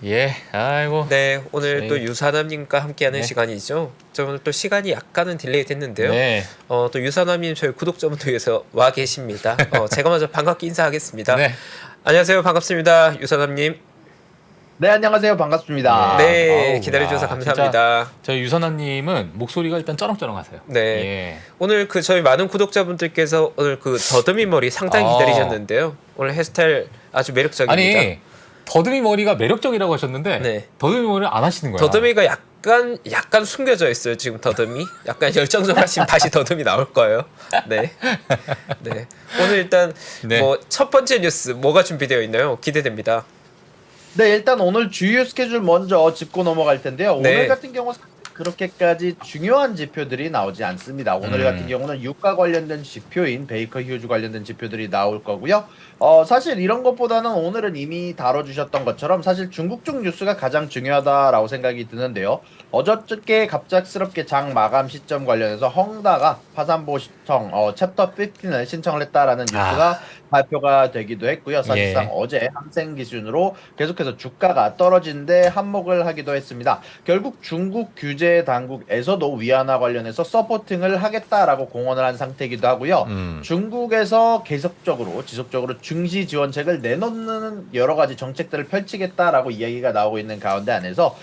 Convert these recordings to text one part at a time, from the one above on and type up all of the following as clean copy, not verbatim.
예, 아이고. 네, 오늘 또 네. 유사남님과 함께하는 네. 시간이죠. 저 오늘 또 시간이 약간은 딜레이 됐는데요. 네. 또 유사남님 저희 구독자분들 위해서 와 계십니다. 제가 먼저 반갑게 인사하겠습니다. 네. 안녕하세요, 반갑습니다, 유사남님. 네, 안녕하세요. 반갑습니다. 네, 아우, 기다려주셔서 야, 감사합니다. 저희 유선아님은 목소리가 일단 쩌렁쩌렁하세요. 네. 예. 오늘 저희 많은 구독자분들께서 오늘 더듬이 머리 상당히 기다리셨는데요. 오늘 헤어스타일 아주 매력적입니다. 아니 더듬이 머리가 매력적이라고 하셨는데 네. 더듬이 머리를 안 하시는 거예요. 더듬이가 약간 숨겨져 있어요. 지금 더듬이 약간 열정적으로 하시면 다시 더듬이 나올 거예요. 네. 네. 오늘 일단 네. 첫 번째 뉴스 뭐가 준비되어 있나요? 기대됩니다. 네, 일단 오늘 주요 스케줄 먼저 짚고 넘어갈 텐데요. 네. 오늘 같은 경우 그렇게까지 중요한 지표들이 나오지 않습니다. 오늘 같은 경우는 유가 관련된 지표인 베이커 휴즈 관련된 지표들이 나올 거고요. 사실 이런 것보다는 오늘은 이미 다뤄주셨던 것처럼 사실 중국 쪽 뉴스가 가장 중요하다라고 생각이 드는데요. 어저께 갑작스럽게 장 마감 시점 관련해서 헝다가 파산보 신청, 챕터 15을 신청을 했다라는 뉴스가 발표가 되기도 했고요. 사실상 예. 어제 항생 기준으로 계속해서 주가가 떨어지는데 한몫을 하기도 했습니다. 결국 중국 규제 당국에서도 위안화 관련해서 서포팅을 하겠다라고 공언을 한 상태이기도 하고요. 중국에서 계속적으로 지속적으로 증시 지원책을 내놓는 여러 가지 정책들을 펼치겠다라고 이야기가 나오고 있는 가운데 안에서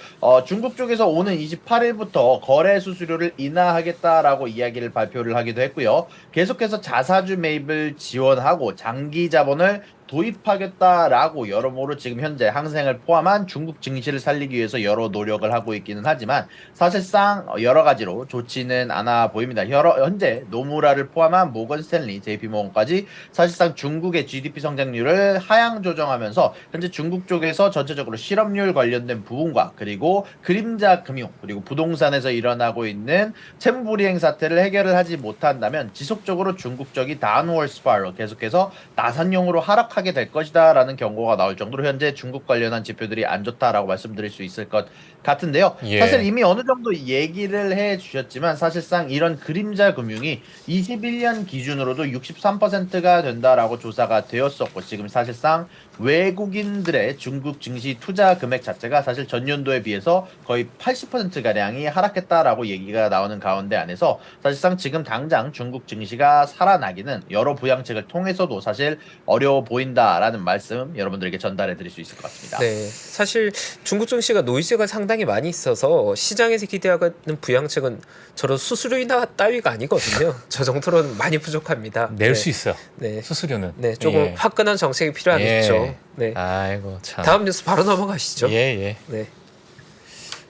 중국 쪽에서 오는 28일부터 거래 수수료를 인하하겠다라고 이야기를 발표를 하기도 했고요. 계속해서 자사주 매입을 지원하고 장기 자본을 도입하겠다라고 여러모로 지금 현재 항생을 포함한 중국 증시를 살리기 위해서 여러 노력을 하고 있기는 하지만 사실상 여러 가지로 좋지는 않아 보입니다. 현재 노무라를 포함한 모건 스탠리, JP모건까지 사실상 중국의 GDP 성장률을 하향 조정하면서 현재 중국 쪽에서 전체적으로 실업률 관련된 부분과 그리고 그림자 금융 그리고 부동산에서 일어나고 있는 채무불이행 사태를 해결을 하지 못한다면 지속적으로 중국 쪽이 다운워드 스파이럴 계속해서 나선용으로 하락하게 될 것이다 라는 경고가 나올 정도로 현재 중국 관련한 지표들이 안 좋다라고 말씀드릴 수 있을 것 같은데요. 예. 사실 이미 어느 정도 얘기를 해 주셨지만 사실상 이런 그림자 금융이 21년 기준으로도 63%가 된다라고 조사가 되었었고 지금 사실상 외국인들의 중국 증시 투자 금액 자체가 사실 전년도에 비해서 거의 80%가량이 하락했다라고 얘기가 나오는 가운데 안에서 사실상 지금 당장 중국 증시가 살아나기는 여러 부양책을 통해서도 사실 어려워 보인다라는 말씀 여러분들에게 전달해 드릴 수 있을 것 같습니다. 네, 사실 중국 증시가 노이즈가 상당히 많이 있어서 시장에서 기대하는 부양책은 저런 수수료 인하 따위가 아니거든요. 저 정도로는 많이 부족합니다. 낼 네. 수 있어요. 네. 수수료는. 네, 조금 예. 화끈한 정책이 필요하겠죠. 네. 아이고 참. 다음 뉴스 바로 넘어가시죠. 예, 예. 네.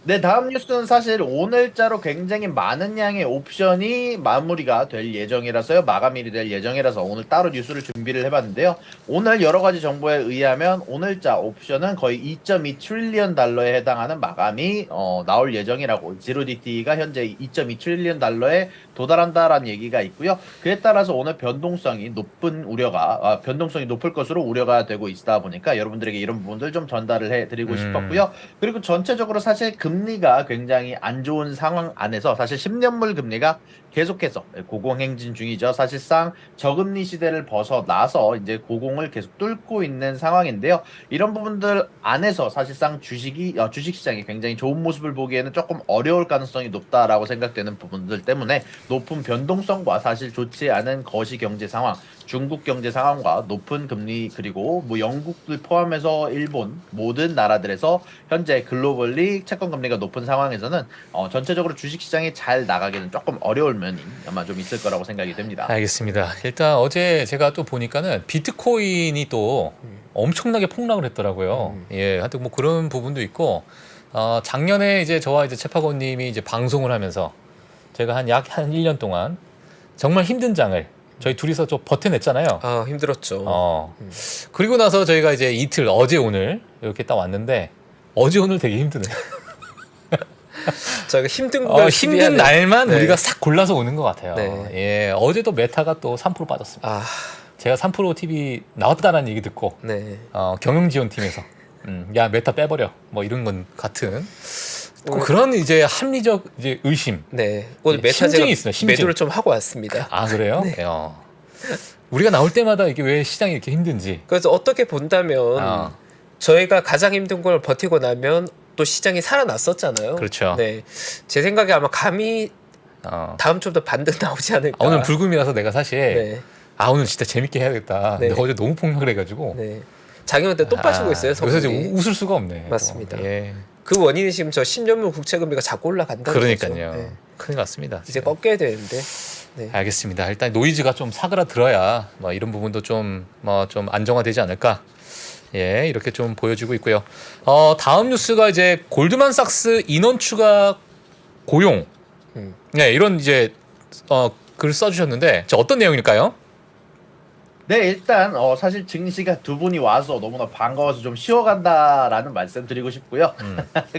네, 다음 뉴스는 사실 오늘자로 굉장히 많은 양의 옵션이 마무리가 될 예정이라서요. 마감일이 될 예정이라서 오늘 따로 뉴스를 준비를 해봤는데요. 오늘 여러 가지 정보에 의하면 오늘자 옵션은 거의 2.2 트릴리언 달러에 해당하는 마감이 나올 예정이라고 제로디티가 현재 2.2 트릴리언 달러에 도달한다라는 얘기가 있고요. 그에 따라서 오늘 변동성이 높을 것으로 우려가 되고 있다 보니까 여러분들에게 이런 부분들 좀 전달을 해드리고 싶었고요. 그리고 전체적으로 사실 금리가 굉장히 안 좋은 상황 안에서 사실 10년물 금리가 계속해서 고공행진 중이죠. 사실상 저금리 시대를 벗어나서 이제 고공을 계속 뚫고 있는 상황인데요. 이런 부분들 안에서 사실상 주식시장이 굉장히 좋은 모습을 보기에는 조금 어려울 가능성이 높다라고 생각되는 부분들 때문에 높은 변동성과 사실 좋지 않은 거시경제 상황, 중국 경제 상황과 높은 금리 그리고 영국을 포함해서 일본 모든 나라들에서 현재 글로벌리 채권 금리가 높은 상황에서는 전체적으로 주식시장이 잘 나가기는 조금 어려울 면이 아마 좀 있을 거라고 생각이 됩니다. 알겠습니다. 일단 어제 제가 또 보니까는 비트코인이 또 엄청나게 폭락을 했더라고요. 예, 하여튼 뭐 그런 부분도 있고, 작년에 이제 저와 이제 채파고님이 이제 방송을 하면서 제가 한 1년 동안 정말 힘든 장을 저희 둘이서 좀 버텨냈잖아요. 아, 힘들었죠. 그리고 나서 저희가 이제 이틀, 어제 오늘 이렇게 딱 왔는데, 어제 오늘 되게 힘드네요. 저희가 힘든 걸 힘든 날만 네. 우리가 싹 골라서 오는 것 같아요. 네. 예, 어제도 메타가 또 3% 빠졌습니다. 아, 제가 3% TV 나왔다라는 얘기 듣고 네. 경영지원팀에서 야 메타 빼버려 뭐 이런 건 같은 그런 이제 합리적 이제 의심. 네. 오늘 예, 메타 제가 심증이 있어요, 심증. 매도를 좀 하고 왔습니다. 아 그래요? 네. 우리가 나올 때마다 이게 왜 시장이 이렇게 힘든지. 그래서 어떻게 본다면 저희가 가장 힘든 걸 버티고 나면 또 시장이 살아났었잖아요. 그렇죠. 네, 제 생각에 아마 감이 다음 주부터 반등 나오지 않을까. 오늘 불금이라서 내가 사실 네, 오늘 진짜 재밌게 해야겠다. 네. 근데 어제 너무 폭락을 해가지고 네. 작년 때 또 빠지고 있어요. 그래서 성분이. 이제 웃을 수가 없네. 맞습니다. 예. 그 원인이 지금 저 10년물 국채금리가 자꾸 올라간다는 그러니까요. 거죠. 네. 큰일 났습니다. 이제 꺾여야 되는데. 네. 알겠습니다. 일단 노이즈가 좀 사그라들어야 뭐 이런 부분도 좀 좀 안정화되지 않을까. 예, 이렇게 좀 보여지고 있고요. 다음 뉴스가 이제 골드만삭스 인원 추가 고용. 네, 이런 이제 글 써주셨는데 어떤 내용일까요? 네, 일단 사실 증시가 두 분이 와서 너무나 반가워서 좀 쉬어간다라는 말씀 드리고 싶고요.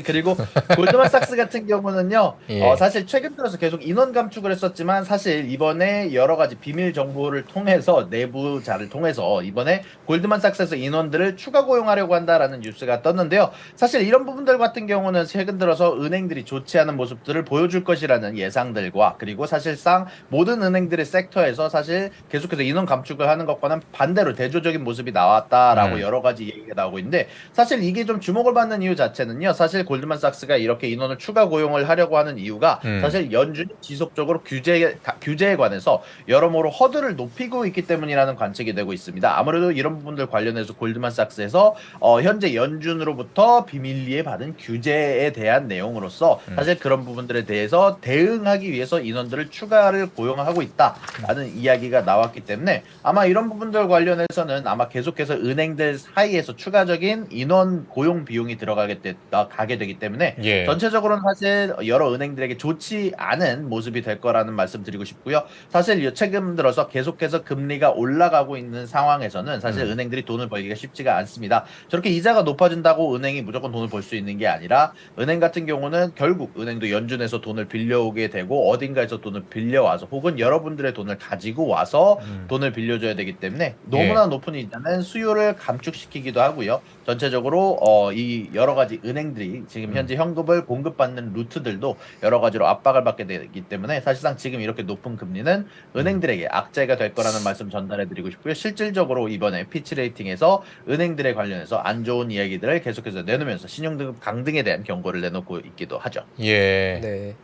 그리고 골드만삭스 같은 경우는요, 예. 사실 최근 들어서 계속 인원 감축을 했었지만 사실 이번에 여러 가지 비밀 정보를 통해서 내부자를 통해서 이번에 골드만삭스에서 인원들을 추가 고용하려고 한다라는 뉴스가 떴는데요. 사실 이런 부분들 같은 경우는 최근 들어서 은행들이 좋지 않은 모습들을 보여줄 것이라는 예상들과 그리고 사실상 모든 은행들의 섹터에서 사실 계속해서 인원 감축을 하는 것과는 반대로 대조적인 모습이 나왔다라고 여러 가지 얘기가 나오고 있는데 사실 이게 좀 주목을 받는 이유 자체는요. 사실 골드만삭스가 이렇게 인원을 추가 고용을 하려고 하는 이유가 사실 연준이 지속적으로 규제에 관해서 여러모로 허들을 높이고 있기 때문이라는 관측이 되고 있습니다. 아무래도 이런 부분들 관련해서 골드만삭스에서 현재 연준으로부터 비밀리에 받은 규제에 대한 내용으로서 사실 그런 부분들에 대해서 대응하기 위해서 인원들을 추가를 고용하고 있다라는 이야기가 나왔기 때문에 아마 이런 부분들 관련해서는 아마 계속해서 은행들 사이에서 추가적인 인원 고용 비용이 가게 되기 때문에 예. 전체적으로는 사실 여러 은행들에게 좋지 않은 모습이 될 거라는 말씀 드리고 싶고요. 사실 최근 들어서 계속해서 금리가 올라가고 있는 상황에서는 사실 은행들이 돈을 벌기가 쉽지가 않습니다. 저렇게 이자가 높아진다고 은행이 무조건 돈을 벌 수 있는 게 아니라 은행 같은 경우는 결국 은행도 연준에서 돈을 빌려오게 되고 어딘가에서 돈을 빌려와서 혹은 여러분들의 돈을 가지고 와서 돈을 빌려줘야 되기 때문에 너무나 높은 이자는 수요를 감축시키기도 하고요. 전체적으로 이 여러 가지 은행들이 지금 현재 현금을 공급받는 루트들도 여러 가지로 압박을 받게 되기 때문에 사실상 지금 이렇게 높은 금리는 은행들에게 악재가 될 거라는 말씀 전달해드리고 싶고요. 실질적으로 이번에 피치 레이팅에서 은행들에 관련해서 안 좋은 이야기들을 계속해서 내놓으면서 신용등급 강등에 대한 경고를 내놓고 있기도 하죠. 예. 네.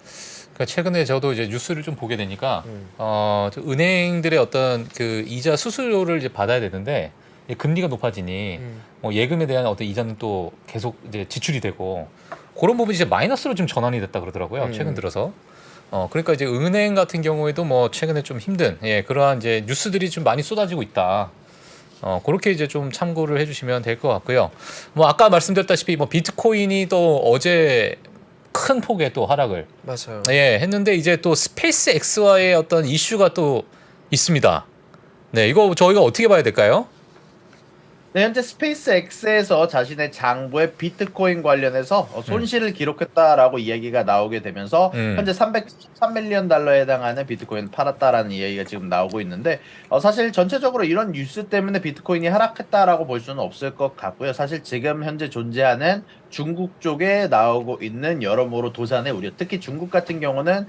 그러니까 최근에 저도 이제 뉴스를 좀 보게 되니까 저 은행들의 어떤 그 이자 수수료를 이제 받아야 되는데 이 금리가 높아지니 뭐 예금에 대한 어떤 이자는 또 계속 이제 지출이 되고 그런 부분이 이제 마이너스로 좀 전환이 됐다 그러더라고요. 최근 들어서. 그러니까 이제 은행 같은 경우에도 뭐 최근에 좀 힘든 그러한 이제 뉴스들이 좀 많이 쏟아지고 있다. 그렇게 이제 좀 참고를 해주시면 될 것 같고요. 뭐 아까 말씀드렸다시피 뭐 비트코인이 또 어제 큰 폭의 또 하락을 맞아요. 했는데 이제 또 스페이스 X와의 어떤 이슈가 또 있습니다. 네, 이거 저희가 어떻게 봐야 될까요? 네, 현재 스페이스 X에서 자신의 장부에 비트코인 관련해서 손실을 기록했다라고 이야기가 나오게 되면서 현재 373밀리언 달러에 해당하는 비트코인 팔았다라는 이야기가 지금 나오고 있는데 사실 전체적으로 이런 뉴스 때문에 비트코인이 하락했다라고 볼 수는 없을 것 같고요. 사실 지금 현재 존재하는 중국 쪽에 나오고 있는 여러모로 도산의 우려, 특히 중국 같은 경우는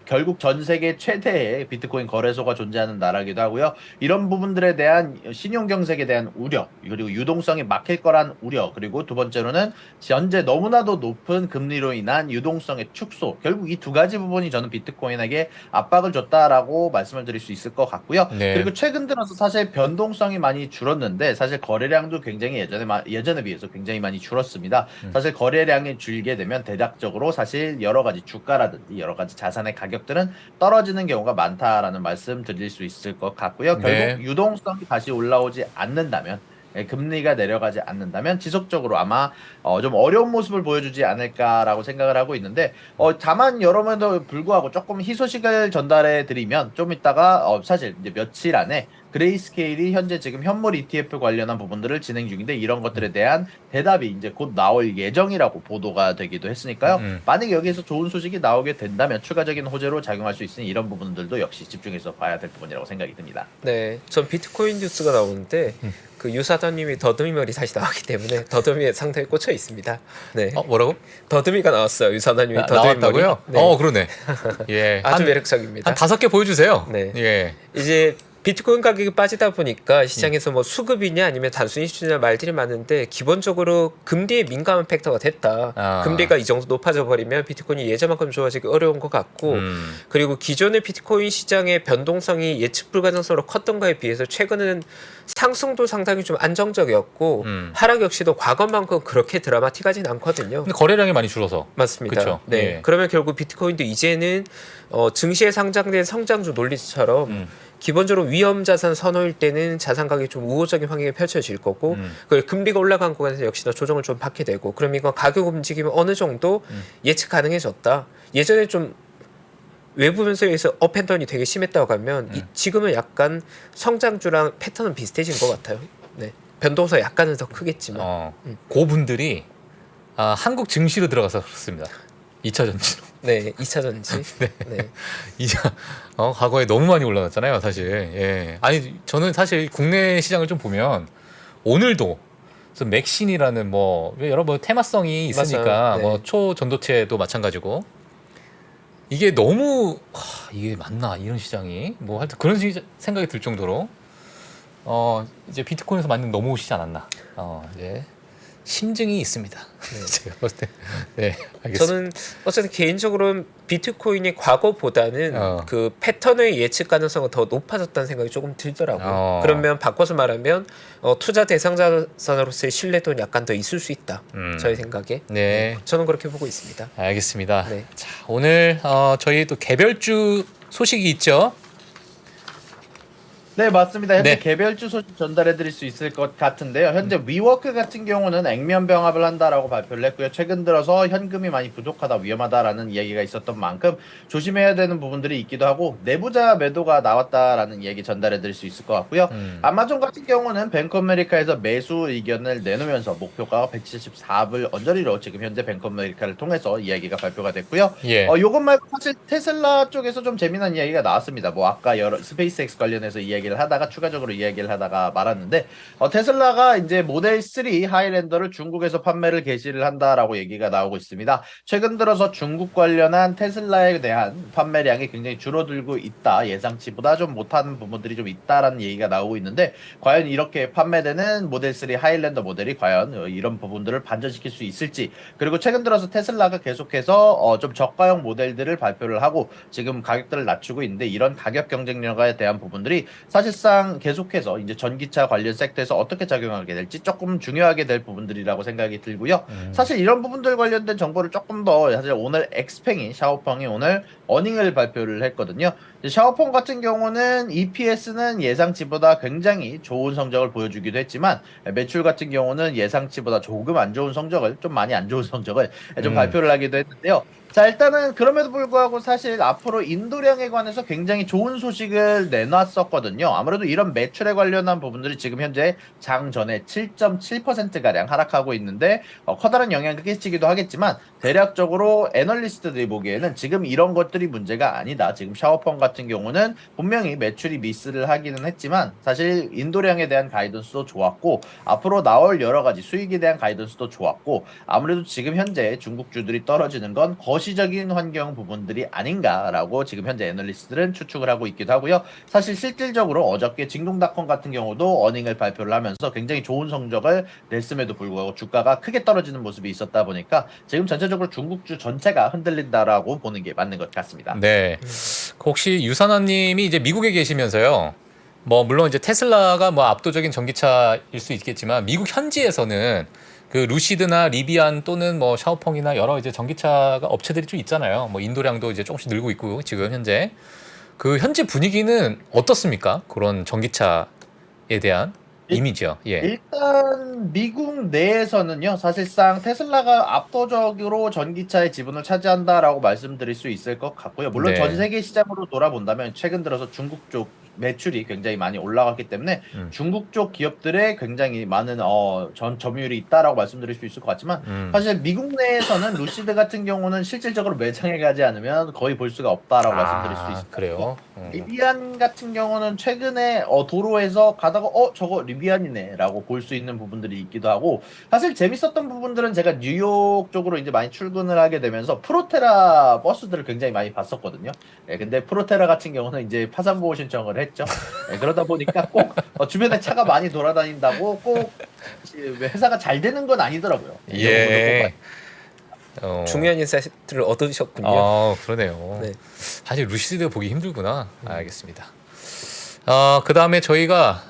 결국 전 세계 최대의 비트코인 거래소가 존재하는 나라기도 하고요. 이런 부분들에 대한 신용 경색에 대한 우려, 그리고 유동성이 막힐 거란 우려, 그리고 두 번째로는 현재 너무나도 높은 금리로 인한 유동성의 축소, 결국 이 두 가지 부분이 저는 비트코인에게 압박을 줬다라고 말씀을 드릴 수 있을 것 같고요. 네. 그리고 최근 들어서 사실 변동성이 많이 줄었는데 사실 거래량도 굉장히 예전에 비해서 굉장히 많이 줄었습니다. 사실 거래량이 줄게 되면 대략적으로 사실 여러 가지 주가라든지 여러 가지 자산의 가격들은 떨어지는 경우가 많다라는 말씀 드릴 수 있을 것 같고요. 결국 네. 유동성이 다시 올라오지 않는다면 금리가 내려가지 않는다면 지속적으로 아마 좀 어려운 모습을 보여주지 않을까라고 생각을 하고 있는데 다만 여러분도 불구하고 조금 희소식을 전달해 드리면 좀 이따가 사실 이제 며칠 안에 그레이스케일이 현재 지금 현물 ETF 관련한 부분들을 진행 중인데 이런 것들에 대한 대답이 이제 곧 나올 예정이라고 보도가 되기도 했으니까요. 만약에 여기에서 좋은 소식이 나오게 된다면 추가적인 호재로 작용할 수 있으니 이런 부분들도 역시 집중해서 봐야 될 부분이라고 생각이 듭니다. 네, 전 비트코인 뉴스가 나오는데 그 유사단님이 더듬이말이 다시 나왔기 때문에 더듬이에 상당히 꽂혀 있습니다. 네, 뭐라고? 더듬이가 나왔어요. 유사단님이 더듬이말이. 나왔다고요? 네. 그러네. 예. 아주 한 매력적입니다. 한 5개 보여주세요. 네. 예. 이제 비트코인 가격이 빠지다 보니까 시장에서 뭐 수급이냐 아니면 단순히 수준이냐 말들이 많은데 기본적으로 금리에 민감한 팩터가 됐다. 아. 금리가 이 정도 높아져 버리면 비트코인이 예전만큼 좋아지기 어려운 것 같고 그리고 기존의 비트코인 시장의 변동성이 예측 불가능성으로 컸던 거에 비해서 최근은 상승도 상당히 좀 안정적이었고 하락 역시도 과거만큼 그렇게 드라마틱하진 않거든요. 근데 거래량이 많이 줄어서. 맞습니다. 그쵸? 네. 예. 그러면 결국 비트코인도 이제는 증시에 상장된 성장주 논리처럼 기본적으로 위험 자산 선호일 때는 자산 가격이 좀 우호적인 환경이 펼쳐질 거고 그 금리가 올라간 구간에서 역시나 조정을 좀 받게 되고 그럼 이건 가격 움직임이 어느 정도 예측 가능해졌다. 예전에 좀 외부 변수에서 업앤던이 되게 심했다고 하면 지금은 약간 성장주랑 패턴은 비슷해진 것 같아요. 네. 변동성 약간은 더 크겠지만. 고분들이 한국 증시로 들어가서 그렇습니다. 2차 전지로. 네, 2차 전지. 네. 네. 과거에 너무 많이 올라갔잖아요, 사실. 예. 아니, 저는 사실 국내 시장을 좀 보면 오늘도 무슨 맥신이라는 뭐 여러 뭐 테마성이 있으니까 맞아요. 네. 뭐 초전도체도 마찬가지고 이게 너무 이게 맞나 이런 시장이 뭐 하여튼 그런 생각이 들 정도로 이제 비트코인에서 많이 넘어오시지 않았나. 이제 심증이 있습니다. 제가 봤을 때. 네, 알겠습니다. 저는 어쨌든 개인적으로는 비트코인이 과거보다는 그 패턴의 예측 가능성은 더 높아졌다는 생각이 조금 들더라고요. 그러면 바꿔서 말하면 투자 대상 자산으로서의 신뢰도는 약간 더 있을 수 있다. 저의 생각에. 네. 저는 그렇게 보고 있습니다. 알겠습니다. 네. 자, 오늘 저희 또 개별주 소식이 있죠. 네, 맞습니다. 현재 네. 개별주 소식 전달해 드릴 수 있을 것 같은데요. 현재 위워크 같은 경우는 액면 병합을 한다라고 발표를 했고요. 최근 들어서 현금이 많이 부족하다, 위험하다라는 이야기가 있었던 만큼 조심해야 되는 부분들이 있기도 하고 내부자 매도가 나왔다라는 이야기 전달해 드릴 수 있을 것 같고요. 아마존 같은 경우는 뱅크 아메리카에서 매수 의견을 내놓으면서 목표가 174불 언저리로 지금 현재 뱅크 아메리카를 통해서 이야기가 발표가 됐고요. 예. 요것 말고 사실 테슬라 쪽에서 좀 재미난 이야기가 나왔습니다. 뭐 아까 여러 스페이스X 관련해서 이야기를 하다가 추가적으로 이야기를 하다가 말았는데 테슬라가 이제 모델 3 하이랜더를 중국에서 판매를 개시를 한다라고 얘기가 나오고 있습니다. 최근 들어서 중국 관련한 테슬라에 대한 판매량이 굉장히 줄어들고 있다. 예상치보다 좀 못하는 부분들이 좀 있다라는 얘기가 나오고 있는데 과연 이렇게 판매되는 모델 3 하이랜더 모델이 과연 이런 부분들을 반전시킬 수 있을지 그리고 최근 들어서 테슬라가 계속해서 좀 저가형 모델들을 발표를 하고 지금 가격들을 낮추고 있는데 이런 가격 경쟁력에 대한 부분들이 사실상 계속해서 이제 전기차 관련 섹터에서 어떻게 작용하게 될지 조금 중요하게 될 부분들이라고 생각이 들고요. 사실 이런 부분들 관련된 정보를 조금 더 사실 오늘 엑스팽이 샤오펑이 오늘 어닝을 발표를 했거든요. 샤오펑 같은 경우는 EPS는 예상치보다 굉장히 좋은 성적을 보여주기도 했지만 매출 같은 경우는 예상치보다 조금 안 좋은 성적을 좀 많이 안 좋은 성적을 좀 발표를 하기도 했는데요. 자 일단은 그럼에도 불구하고 사실 앞으로 인도량에 관해서 굉장히 좋은 소식을 내놨었거든요. 아무래도 이런 매출에 관련한 부분들이 지금 현재 장 전에 7.7%가량 하락하고 있는데 커다란 영향을 끼치기도 하겠지만 대략적으로 애널리스트들이 보기에는 지금 이런 것들이 문제가 아니다. 지금 샤오펑 같은 경우는 분명히 매출이 미스를 하기는 했지만 사실 인도량에 대한 가이던스도 좋았고 앞으로 나올 여러 가지 수익에 대한 가이던스도 좋았고 아무래도 지금 현재 중국주들이 떨어지는 건 거시적인 환경 부분들이 아닌가라고 지금 현재 애널리스트들은 추측을 하고 있기도 하고요. 사실 실질적으로 어저께 징동닷컴 같은 경우도 어닝을 발표를 하면서 굉장히 좋은 성적을 냈음에도 불구하고 주가가 크게 떨어지는 모습이 있었다 보니까 지금 전체적으로 중국주 전체가 흔들린다라고 보는 게 맞는 것 같습니다. 네. 혹시 유산화님이 이제 미국에 계시면서요. 뭐 물론 이제 테슬라가 뭐 압도적인 전기차일 수 있겠지만 미국 현지에서는 그 루시드나 리비안 또는 뭐 샤오펑이나 여러 이제 전기차가 업체들이 좀 있잖아요. 뭐 인도량도 이제 조금씩 늘고 있고 지금 현재 그 현지 분위기는 어떻습니까? 그런 전기차에 대한 이미지요. 예. 일단 미국 내에서는요 사실상 테슬라가 압도적으로 전기차의 지분을 차지한다라고 말씀드릴 수 있을 것 같고요. 물론 네. 전 세계 시장으로 돌아본다면 최근 들어서 중국 쪽 매출이 굉장히 많이 올라갔기 때문에 중국 쪽 기업들의 굉장히 많은 점유율이 있다라고 말씀드릴 수 있을 것 같지만 사실 미국 내에서는 루시드 같은 경우는 실질적으로 매장에 가지 않으면 거의 볼 수가 없다라고 말씀드릴 수 있을 것 그래요. 같고 리비안 같은 경우는 최근에 도로에서 가다가 저거 리비안이네라고 볼 수 있는 부분들이 있기도 하고 사실 재밌었던 부분들은 제가 뉴욕 쪽으로 이제 많이 출근을 하게 되면서 프로테라 버스들을 굉장히 많이 봤었거든요. 네, 근데 프로테라 같은 경우는 이제 파산보호 신청을 하겠죠. 네, 그러다 보니까 꼭 주변에 차가 많이 돌아다닌다고 꼭 회사가 잘 되는 건 아니더라고요. 이 예. 중요한 인사이트를 얻으셨군요. 그러네요. 네. 사실 루시드 보기 힘들구나. 알겠습니다. 그 다음에 저희가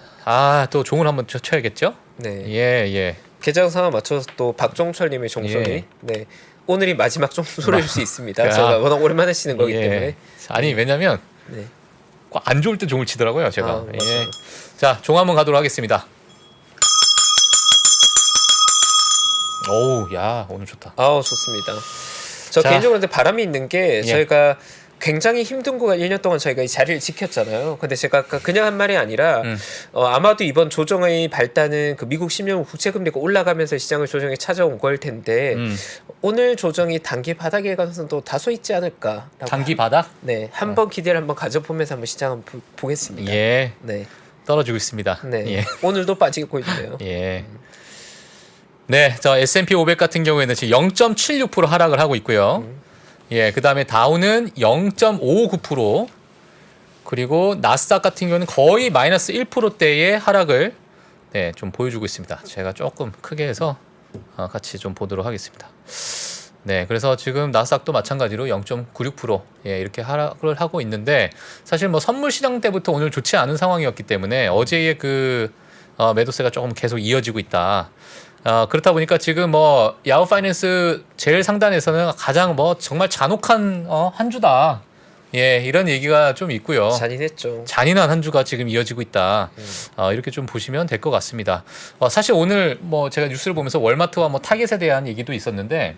또 종을 한번 쳐야겠죠? 네. 예. 개장 상황 맞춰서 또 박종철님의 종소리. 예. 네. 오늘이 마지막 종소리일 수 있습니다. 야. 제가 워낙 오랜만에 치는 거기 예. 때문에. 아니 왜냐면 네. 꼭 안 좋을 때 종을 치더라고요, 제가. 맞아요. 자, 종 한번 가도록 하겠습니다. 오우, 야, 오늘 좋다. 좋습니다. 저 자. 개인적으로 근데 바람이 있는 게 예. 저희가 굉장히 힘든 구간 1년 동안 저희가 이 자리를 지켰잖아요. 근데 제가 아까 그냥 한 말이 아니라 아마도 이번 조정의 발단은 그 미국 10년 국채금리가 올라가면서 시장을 조정에 찾아온 걸 텐데 오늘 조정이 단기 바닥일 가능성도 다소 있지 않을까. 단기 바닥? 네, 한번 기대를 한번 가져보면서 한번 시장 한번 보겠습니다. 예, 네, 떨어지고 있습니다. 네. 예. 오늘도 빠지고 있네요. 예. 네, 저 S&P 500 같은 경우에는 지금 0.76% 하락을 하고 있고요. 예, 그 다음에 다우는 0.59%, 그리고 나스닥 같은 경우는 거의 마이너스 1%대의 하락을 좀 보여주고 있습니다. 제가 조금 크게 해서 같이 좀 보도록 하겠습니다. 네, 그래서 지금 나스닥도 마찬가지로 0.96% 이렇게 하락을 하고 있는데 사실 뭐 선물 시장 때부터 오늘 좋지 않은 상황이었기 때문에 어제의 그 매도세가 조금 계속 이어지고 있다. 그렇다 보니까 지금 뭐 야후 파이낸스 제일 상단에서는 가장 뭐 정말 잔혹한 한 주다. 예, 이런 얘기가 좀 있고요. 잔인했죠. 잔인한 한 주가 지금 이어지고 있다. 이렇게 좀 보시면 될 것 같습니다. 사실 오늘 뭐 제가 뉴스를 보면서 월마트와 뭐 타겟에 대한 얘기도 있었는데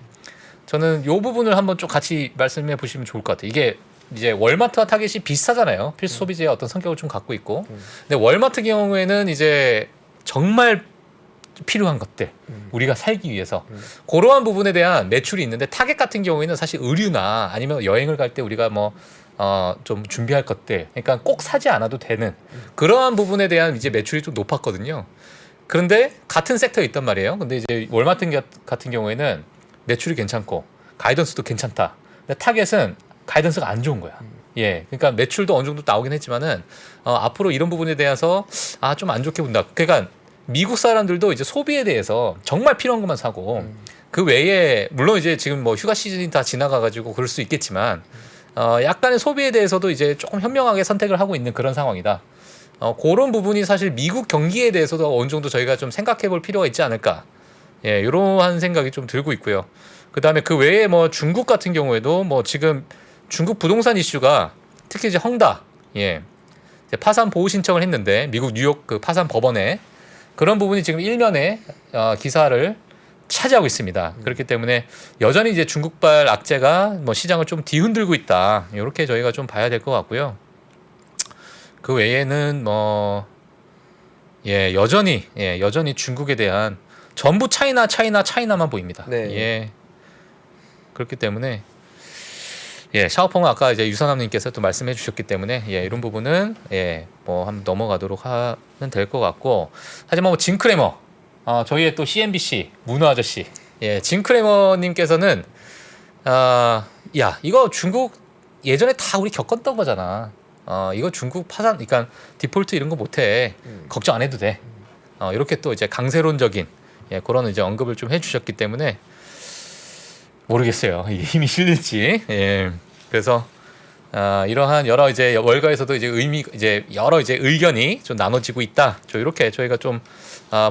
저는 이 부분을 한번 좀 같이 말씀해 보시면 좋을 것 같아요. 이게 이제 월마트와 타겟이 비슷하잖아요. 필수 소비재의 어떤 성격을 좀 갖고 있고. 근데 월마트 경우에는 이제 정말 필요한 것들 우리가 살기 위해서 그러한 부분에 대한 매출이 있는데 타겟 같은 경우에는 사실 의류나 아니면 여행을 갈 때 우리가 뭐 좀 준비할 것들 그러니까 꼭 사지 않아도 되는 그러한 부분에 대한 이제 매출이 좀 높았거든요. 그런데 같은 섹터에 있단 말이에요. 근데 이제 월마트 같은 경우에는 매출이 괜찮고 가이던스도 괜찮다. 근데 타겟은 가이던스가 안 좋은 거야. 예, 그러니까 매출도 어느 정도 나오긴 했지만은 앞으로 이런 부분에 대해서 좀 안 좋게 본다. 그러니까 미국 사람들도 이제 소비에 대해서 정말 필요한 것만 사고 그 외에 물론 이제 지금 뭐 휴가 시즌이 다 지나가가지고 그럴 수 있겠지만 약간의 소비에 대해서도 이제 조금 현명하게 선택을 하고 있는 그런 상황이다. 그런 부분이 사실 미국 경기에 대해서도 어느 정도 저희가 좀 생각해 볼 필요가 있지 않을까. 예, 이러한 생각이 좀 들고 있고요. 그 다음에 그 외에 뭐 중국 같은 경우에도 뭐 지금 중국 부동산 이슈가 특히 이제 헝다, 이제 파산 보호 신청을 했는데 미국 뉴욕 그 파산 법원에 그런 부분이 지금 일면에 기사를 차지하고 있습니다. 그렇기 때문에 여전히 이제 중국발 악재가 뭐 시장을 좀 뒤흔들고 있다. 이렇게 저희가 좀 봐야 될 것 같고요. 그 외에는 뭐 여전히 중국에 대한 전부 차이나만 보입니다. 네. 예. 그렇기 때문에 샤오펑은 아까 이제 유선남님께서 또 말씀해 주셨기 때문에 이런 부분은 뭐 한번 넘어가도록 하면 될 것 같고 하지만 뭐 진 크래머 저희의 또 CNBC 문어 아저씨 진 크래머님께서는 이거 중국 예전에 다 우리 겪었던 거잖아. 이거 중국 파산 그러니까 디폴트 이런 거 못해 걱정 안 해도 돼. 이렇게 또 이제 강세론적인 그런 이제 언급을 좀 해주셨기 때문에. 모르겠어요. 이게 힘이 실릴지. 그래서 이러한 여러 이제 월가에서도 이제 여러 이제 의견이 좀 나눠지고 있다. 이렇게 저희가 좀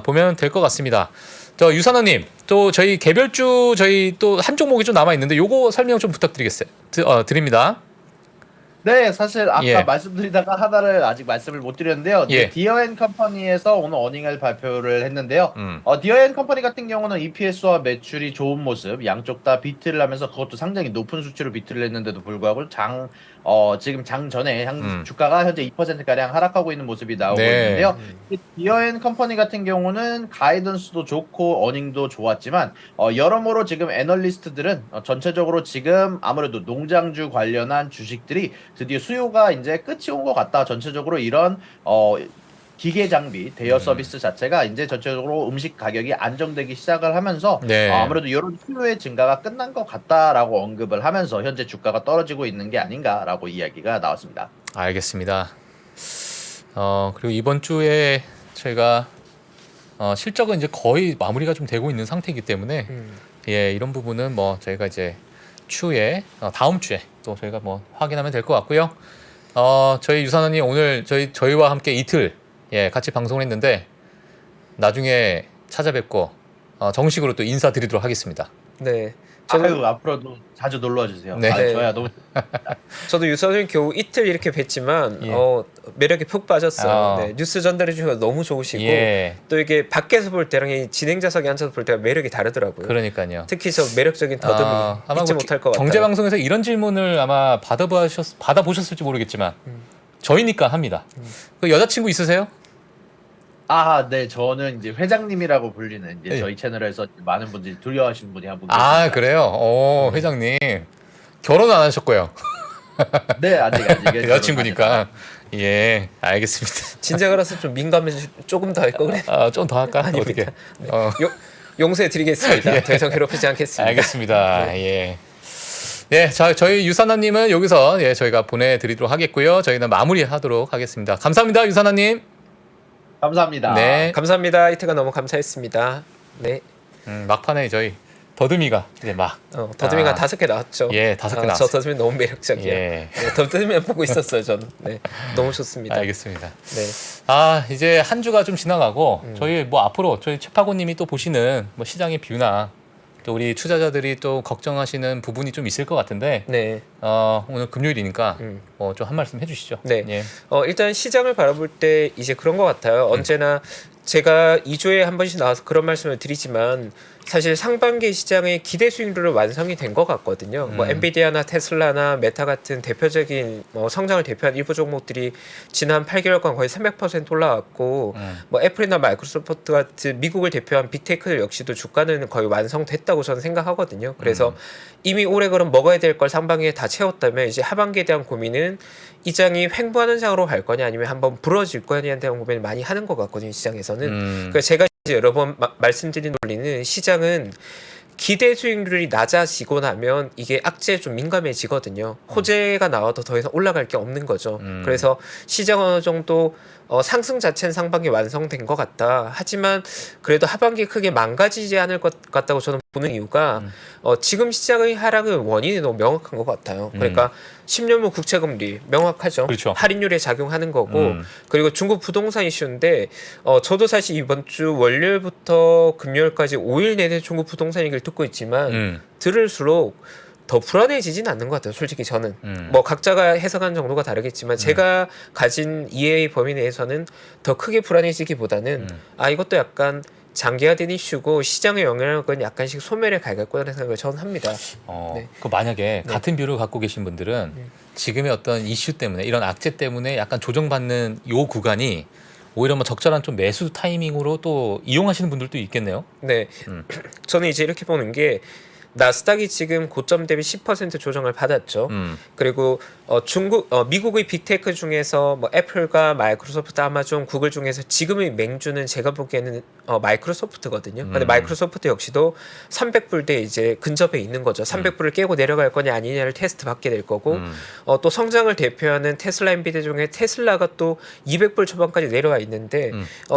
보면 될 것 같습니다. 저 유산호님, 또 저희 개별주 저희 또 한 종목이 좀 남아 있는데 요거 설명 좀 부탁드리겠어요. 드립니다. 네, 사실 아까 예. 말씀드리다가 하나를 아직 말씀을 못 드렸는데요. 예. 디어앤컴퍼니에서 오늘 어닝을 발표를 했는데요. 디어앤컴퍼니 같은 경우는 EPS와 매출이 좋은 모습, 양쪽 다 비트를 하면서 그것도 상당히 높은 수치로 비트를 했는데도 불구하고 지금 장 전에 주가가 현재 2%가량 하락하고 있는 모습이 나오고 있는데요. 디어앤컴퍼니 같은 경우는 가이던스도 좋고 어닝도 좋았지만 여러모로 지금 애널리스트들은 전체적으로 지금 아무래도 농장주 관련한 주식들이 드디어 수요가 이제 끝이 온 것 같다. 전체적으로 이런 기계 장비 대여 서비스 자체가 이제 전체적으로 음식 가격이 안정되기 시작을 하면서 아무래도 이런 수요의 증가가 끝난 것 같다라고 언급을 하면서 현재 주가가 떨어지고 있는 게 아닌가라고 이야기가 나왔습니다. 알겠습니다. 그리고 이번 주에 저희가 실적은 이제 거의 마무리가 좀 되고 있는 상태이기 때문에 예, 이런 부분은 뭐 저희가 이제 추후에 다음 주에 또 저희가 뭐 확인하면 될 것 같고요. 저희 유산원님 오늘 저희와 함께 이틀 예, 같이 방송을 했는데 나중에 찾아뵙고 정식으로 또 인사드리도록 하겠습니다. 네. 아유, 앞으로도 자주 놀러와 주세요. 네. 저야 너무 저도 유선님 겨우 이틀 이렇게 뵀지만 예. 매력에 푹 빠졌어요. 네, 아. 뉴스 전달해 주셔서 너무 좋으시고 예, 또 이게 밖에서 볼 때랑 이 진행자석에 앉아서 볼 때가 매력이 다르더라고요. 그러니까요. 특히 저 매력적인 더듬이 아마 잊지 뭐 못할 것 같아요. 경제 방송에서 이런 질문을 아마 받아보셨을지 모르겠지만 저희니까 합니다. 그 여자친구 있으세요? 네, 저는 이제 회장님이라고 불리는 이제 네. 저희 채널에서 많은 분들이 두려워하시는 분이 한 분 아 계십니다. 그래요? 회장님 결혼 안 하셨고요. 네, 아직 여자친구니까 예 알겠습니다. 진작이라서 좀 민감해서 조금 더 할 거 그래. 좀 더 할까? 어떻게? 용서해 드리겠습니다. 예. 더 이상 괴롭히지 않겠습니다. 알겠습니다. 예. 네, 자 저희 유산아님은 여기서 예 저희가 보내드리도록 하겠고요. 저희는 마무리하도록 하겠습니다. 감사합니다, 유산아님. 감사합니다. 네. 감사합니다. 이태가 너무 감사했습니다. 네. 막판에 저희 더듬이가 이제 막 더듬이가 아. 5개 나왔죠. 예, 5개 저 나왔어요. 더듬이 너무 매력적이에요. 예. 네, 더듬이만 보고 있었어요, 저는. 네. 너무 좋습니다. 알겠습니다. 네. 이제 한 주가 좀 지나가고 저희 뭐 앞으로 저희 최파고님이 또 보시는 뭐 시장의 뷰나 또 우리 투자자들이 또 걱정하시는 부분이 좀 있을 것 같은데 네. 오늘 금요일이니까 음. 좀 한 말씀 해주시죠. 네. 예. 일단 시장을 바라볼 때 이제 그런 것 같아요. 언제나 제가 2주에 한 번씩 나와서 그런 말씀을 드리지만 사실 상반기 시장의 기대 수익률은 완성이 된 것 같거든요. 뭐 엔비디아나 테슬라나 메타 같은 대표적인 성장을 대표한 일부 종목들이 지난 8개월간 거의 300% 올라왔고 뭐 애플이나 마이크로소프트 같은 미국을 대표한 빅테크들 역시도 주가는 거의 완성됐다고 저는 생각하거든요. 그래서 이미 올해 그럼 먹어야 될 걸 상반기에 다 채웠다면 이제 하반기에 대한 고민은 이 장이 횡보하는 장으로 갈 거냐 아니면 한번 부러질 거냐에 대한 고민을 많이 하는 것 같거든요. 시장에서는. 그러니까 제가 이제 여러 번 말씀드린 논리는 시장은 기대 수익률이 낮아지고 나면 이게 악재에 좀 민감해지거든요. 호재가 나와도 더 이상 올라갈 게 없는 거죠. 그래서 시장 어느 정도 상승 자체는 상반기 완성된 것 같다. 하지만 그래도 하반기 크게 망가지지 않을 것 같다고 저는 보는 이유가 지금 시장의 하락의 원인이 너무 명확한 것 같아요. 그러니까 10년물 국채금리 명확하죠. 그렇죠. 할인율에 작용하는 거고 그리고 중국 부동산 이슈인데 저도 사실 이번 주 월요일부터 금요일까지 5일 내내 중국 부동산 얘기를 듣고 있지만 들을수록 더 불안해지진 않는 것 같아요. 솔직히 저는 뭐 각자가 해석하는 정도가 다르겠지만 제가 가진 이해의 범위 내에서는 더 크게 불안해지기보다는 이것도 약간 장기화된 이슈고 시장의 영향력은 약간씩 소멸해 갈 거라는 생각을 저는 합니다. 네. 그 만약에 같은 뷰를 갖고 계신 분들은 지금의 어떤 이슈 때문에 이런 악재 때문에 약간 조정받는 요 구간이 오히려 뭐 적절한 좀 매수 타이밍으로 또 이용하시는 분들도 있겠네요. 네, 저는 이제 이렇게 보는 게 나스닥이 지금 고점 대비 10% 조정을 받았죠. 그리고 미국의 빅테크 중에서 뭐 애플과 마이크로소프트, 아마존, 구글 중에서 지금의 맹주는 제가 보기에는 마이크로소프트거든요. 근데 마이크로소프트 역시도 300불대 이제 근접해 있는 거죠. 300불을 깨고 내려갈 거냐 아니냐를 테스트 받게 될 거고 또 성장을 대표하는 테슬라 엔비디아 중에 테슬라가 또 200불 초반까지 내려와 있는데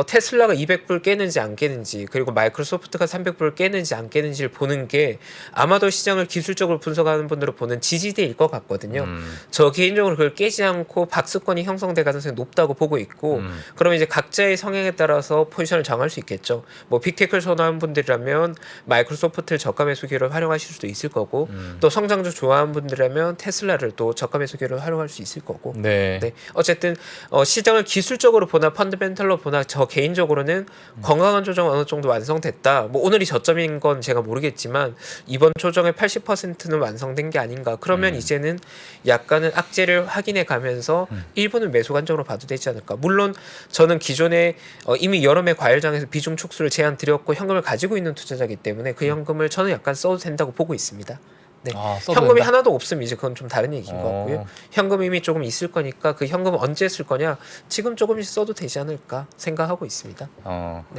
테슬라가 200불 깨는지 안 깨는지 그리고 마이크로소프트가 300불 깨는지 안 깨는지를 보는 게 아마도 시장을 기술적으로 분석하는 분들로 보는 지지대일 것 같거든요. 저 개인적으로 그걸 깨지 않고 박스권이 형성될 가능성이 높다고 보고 있고 그러면 이제 각자의 성향에 따라서 포지션을 정할 수 있겠죠. 뭐 빅테크를 선호하는 분들이라면 마이크로소프트를 저가 매수 기회로 활용하실 수도 있을 거고 또 성장주 좋아하는 분들이라면 테슬라를 또 저가 매수 기회로 활용할 수 있을 거고 네. 네. 어쨌든 시장을 기술적으로 보나 펀드멘털로 보나 저 개인적으로는 건강한 조정 어느 정도 완성됐다. 뭐 오늘이 저점인 건 제가 모르겠지만 이번 조정의 80%는 완성된 게 아닌가. 그러면 이제는 약간은 악재를 확인해 가면서 일부는 매수 관점으로 봐도 되지 않을까. 물론 저는 기존에 이미 여러 매 과열장에서 비중 축소를 제안 드렸고 현금을 가지고 있는 투자자이기 때문에 그 현금을 저는 약간 써도 된다고 보고 있습니다. 네. 써도 현금이 된다? 하나도 없으면 이제 그건 좀 다른 얘기인 것 같고요. 현금 이미 조금 있을 거니까 그 현금 언제 쓸 거냐 지금 조금씩 써도 되지 않을까 생각하고 있습니다.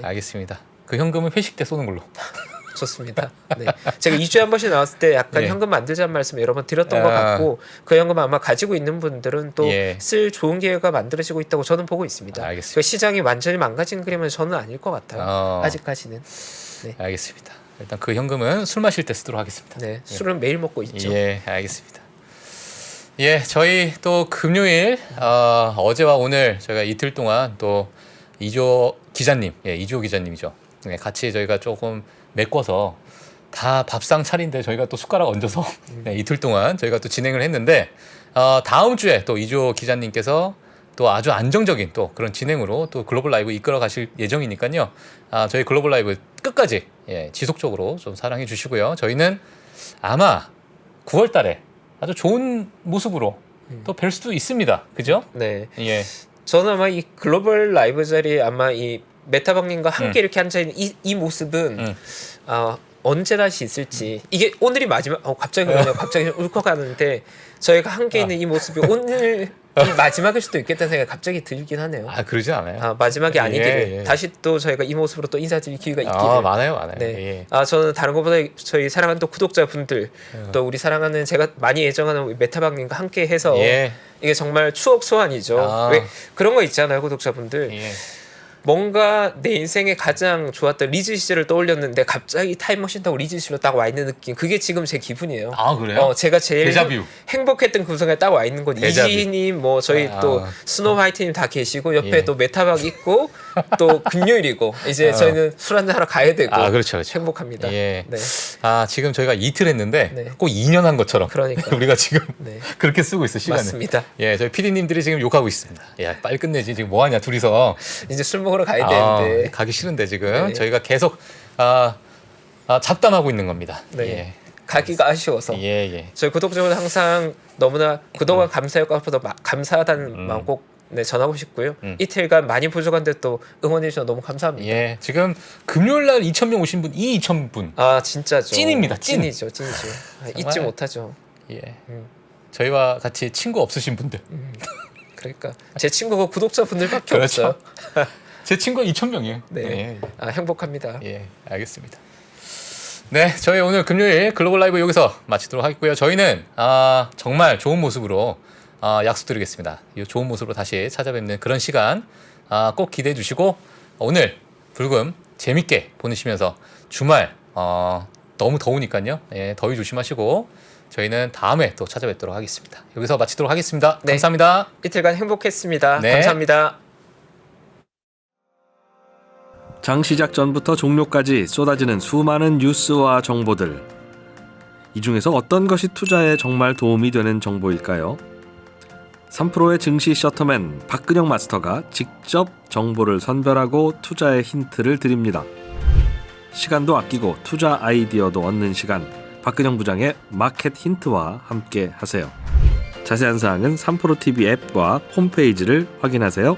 알겠습니다. 그 현금은 회식 때 쏘는 걸로. 좋습니다. 네. 제가 2주에 한 번씩 나왔을 때 약간 예. 현금 만들자는 말씀 여러 번 드렸던 것 같고 그 현금 아마 가지고 있는 분들은 또 예. 쓸 좋은 기회가 만들어지고 있다고 저는 보고 있습니다. 알겠습니다. 그 시장이 완전히 망가진 그림은 저는 아닐 것 같아요. 아직까지는. 알겠습니다. 일단 그 현금은 술 마실 때 쓰도록 하겠습니다. 네, 술은 매일 먹고 있죠. 예, 알겠습니다. 예, 저희 또 금요일 어제와 오늘 저희가 이틀 동안 또 이조 기자님, 이조 기자님이죠. 네, 같이 저희가 조금 메꿔서 다 밥상 차린데 저희가 또 숟가락 얹어서 네, 이틀 동안 저희가 또 진행을 했는데 다음 주에 또 이조 기자님께서 또 아주 안정적인 또 그런 진행으로 또 글로벌 라이브 이끌어 가실 예정이니까요. 저희 글로벌 라이브 끝까지 지속적으로 좀 사랑해 주시고요. 저희는 아마 9월 달에 아주 좋은 모습으로 또 뵐 수도 있습니다. 그죠? 네. 예. 저는 아마 이 글로벌 라이브 자리에 아마 이 메타방님과 함께 이렇게 앉아 있는 이 모습은 언제 다시 있을지 이게 오늘이 마지막 갑자기 그러네요. 갑자기 울컥하는데 저희가 함께 있는 이 모습이 오늘 이 마지막일 수도 있겠다는 생각이 갑자기 들긴 하네요. 그러지 않아요. 마지막이 아니기를 예. 다시 또 저희가 이 모습으로 또 인사드릴 기회가 있기를. 많아요. 네. 예. 저는 다른 것보다 저희 사랑하는 또 구독자분들 또 우리 사랑하는 제가 많이 애정하는 메타방님과 함께 해서 예. 이게 정말 추억 소환이죠. 왜 그런 거 있잖아요, 구독자분들. 예. 뭔가 내 인생에 가장 좋았던 리즈 시절을 떠올렸는데 갑자기 타임머신 타고 리즈 시절로 딱 와 있는 느낌. 그게 지금 제 기분이에요. 그래요? 제가 제일 데자뷰. 행복했던 그 순간에 딱 와 있는 곳. 데자뷰. 이지님, 뭐 저희 또 스노우 화이트님 다 계시고 옆에 예. 또 메타박 있고 또 금요일이고 이제 저희는 술 한잔 하러 가야 되고. 그렇죠. 행복합니다. 예. 네. 지금 저희가 이틀 했는데 네. 꼭 2년 한 것처럼 그러니까. 우리가 지금 네. 그렇게 쓰고 있어 시간을. 맞습니다. 예, 저희 PD님들이 지금 욕하고 있습니다. 야, 빨리 끝내지. 지금 뭐 하냐 둘이서. 이제 술 먹으러 가야 되는데. 가기 싫은데 지금 네. 저희가 계속 잡담하고 있는 겁니다. 네. 가기가 아쉬워서. 예. 저희 구독자분들 항상 너무나 그동안 감사할 것보다 감사하다는 마음 꼭 전하고 싶고요. 이틀간 많이 부족한데 또 응원해 주셔서 너무 감사합니다. 예. 지금 금요일 날 2,000명 오신 분, 2,000분. 진짜죠. 찐입니다. 찐. 찐이죠. 잊지 못하죠. 예. 저희와 같이 친구 없으신 분들. 그러니까 제 친구가 구독자분들밖에 그렇죠. 없어요. 제 친구가 2,000명이에요. 네. 행복합니다. 예, 알겠습니다. 네, 저희 오늘 금요일 글로벌 라이브 여기서 마치도록 하겠고요. 저희는 정말 좋은 모습으로 약속드리겠습니다. 이 좋은 모습으로 다시 찾아뵙는 그런 시간 꼭 기대해 주시고 오늘 불금 재밌게 보내시면서 주말 너무 더우니까요. 예, 더위 조심하시고 저희는 다음에 또 찾아뵙도록 하겠습니다. 여기서 마치도록 하겠습니다. 네. 감사합니다. 이틀간 행복했습니다. 네. 감사합니다. 장 시작 전부터 종료까지 쏟아지는 수많은 뉴스와 정보들. 이 중에서 어떤 것이 투자에 정말 도움이 되는 정보일까요? 3프로의 증시 셔터맨 박근영 마스터가 직접 정보를 선별하고 투자의 힌트를 드립니다. 시간도 아끼고 투자 아이디어도 얻는 시간, 박근영 부장의 마켓 힌트와 함께 하세요. 자세한 사항은 3프로TV 앱과 홈페이지를 확인하세요.